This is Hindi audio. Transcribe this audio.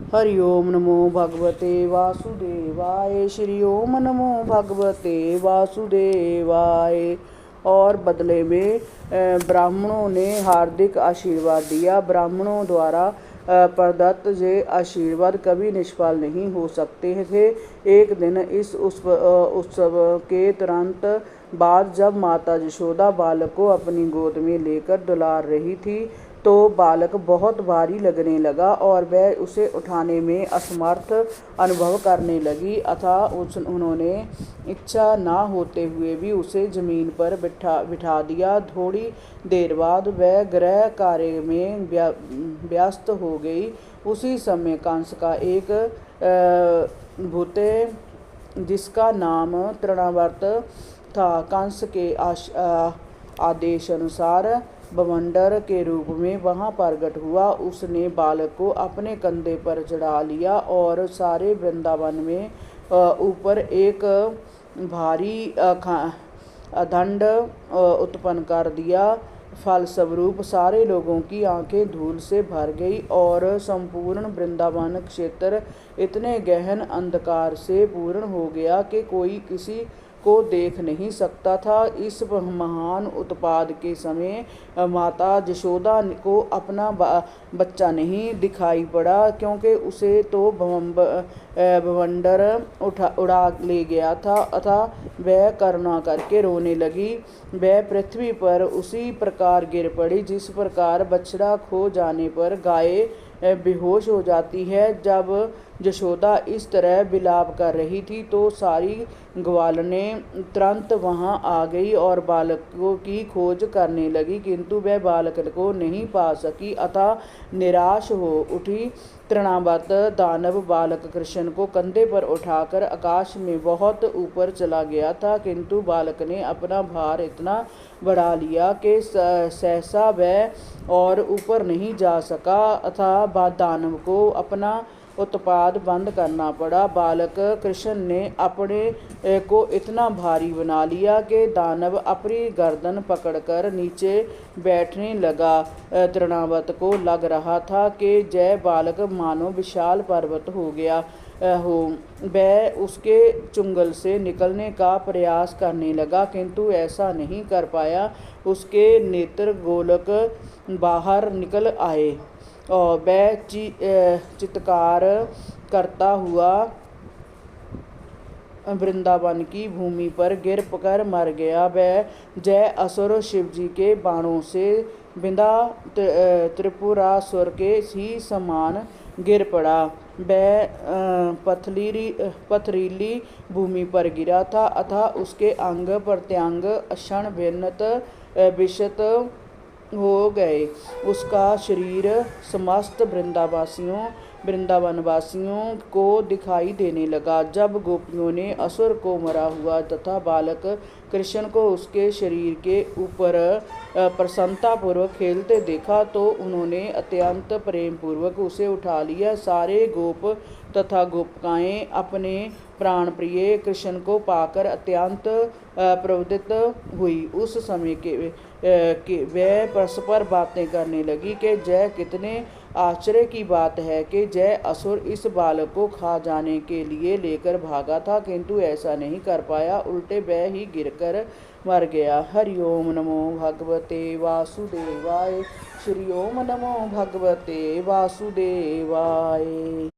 हरि ओम नमो भगवते वासुदेवाय। श्री ओम नमो भगवते वासुदेवाय। और बदले में ब्राह्मणों ने हार्दिक आशीर्वाद दिया। ब्राह्मणों द्वारा प्रदत्त ये आशीर्वाद कभी निष्फल नहीं हो सकते थे। एक दिन इस उत्सव के तुरंत बाद जब माता यशोदा बालक को अपनी गोद में लेकर दुलार रही थी तो बालक बहुत भारी लगने लगा और वह उसे उठाने में असमर्थ अनुभव करने लगी। अतः उन्होंने इच्छा न होते हुए भी उसे जमीन पर बिठा दिया। थोड़ी देर बाद वह गृह कार्य में व्यस्त हो गई। उसी समय कंस का एक भूते जिसका नाम तृणावर्त था, कंस के आदेश अनुसार बवंडर के रूप में वहां प्रकट हुआ। उसने बालक को अपने कंधे पर चढ़ा लिया और सारे वृंदावन में ऊपर एक भारी दंड उत्पन्न कर दिया। फलस्वरूप सारे लोगों की आंखें धूल से भर गई और संपूर्ण वृंदावन क्षेत्र इतने गहन अंधकार से पूर्ण हो गया कि कोई किसी को देख नहीं सकता था। इस महान उत्पाद के समय माता यशोदा को अपना बच्चा नहीं दिखाई पड़ा, क्योंकि उसे तो बवंडर उड़ा ले गया था। अतः वह करुणा करके रोने लगी। वह पृथ्वी पर उसी प्रकार गिर पड़ी जिस प्रकार बछड़ा खो जाने पर गाय बेहोश हो जाती है। जब यशोदा इस तरह विलाप कर रही थी तो सारी ग्वालनें तुरंत वहां आ गई और बालकों की खोज करने लगी, किंतु वह बालक को नहीं पा सकी। अतः निराश हो उठी तृणावर्त दानव बालक कृष्ण को कंधे पर उठाकर आकाश में बहुत ऊपर चला गया था, किंतु बालक ने अपना भार इतना बढ़ा लिया कि सहसा वह और ऊपर नहीं जा सका। अतः दानव को अपना उत्पाद बंद करना पड़ा। बालक कृष्ण ने अपने को इतना भारी बना लिया कि दानव अपनी गर्दन पकड़कर नीचे बैठने लगा। तृणावर्त को लग रहा था कि जय बालक मानो विशाल पर्वत हो गया हो। वह उसके चुंगल से निकलने का प्रयास करने लगा, किंतु ऐसा नहीं कर पाया। उसके नेत्र गोलक बाहर निकल आए और वह चित्कार करता हुआ वृंदावन की भूमि पर गिर कर मर गया। वह जय असुर शिवजी के बाणों से बिंदा त्रिपुरासुर के ही समान गिर पड़ा। वह पथरीली भूमि पर गिरा था, अतः उसके अंग प्रत्यंग क्षण भिन्नत विशत हो गए। उसका शरीर समस्त वृंदावनवासियों को दिखाई देने लगा। जब गोपियों ने असुर को मरा हुआ तथा बालक कृष्ण को उसके शरीर के ऊपर प्रसन्नतापूर्वक खेलते देखा तो उन्होंने अत्यंत प्रेम पूर्वक उसे उठा लिया। सारे गोप तथा गोपिकाएं अपने प्राण प्रिय कृष्ण को पाकर अत्यंत प्रवृत्त हुई। उस समय के वह परस्पर बातें करने लगी कि जय कितने आश्चर्य की बात है कि जय असुर इस बालक को खा जाने के लिए लेकर भागा था, किंतु ऐसा नहीं कर पाया, उल्टे वह ही गिरकर मर गया। हरि ओम नमो भगवते वासुदेवाय। श्री ओम नमो भगवते वासुदेवाय।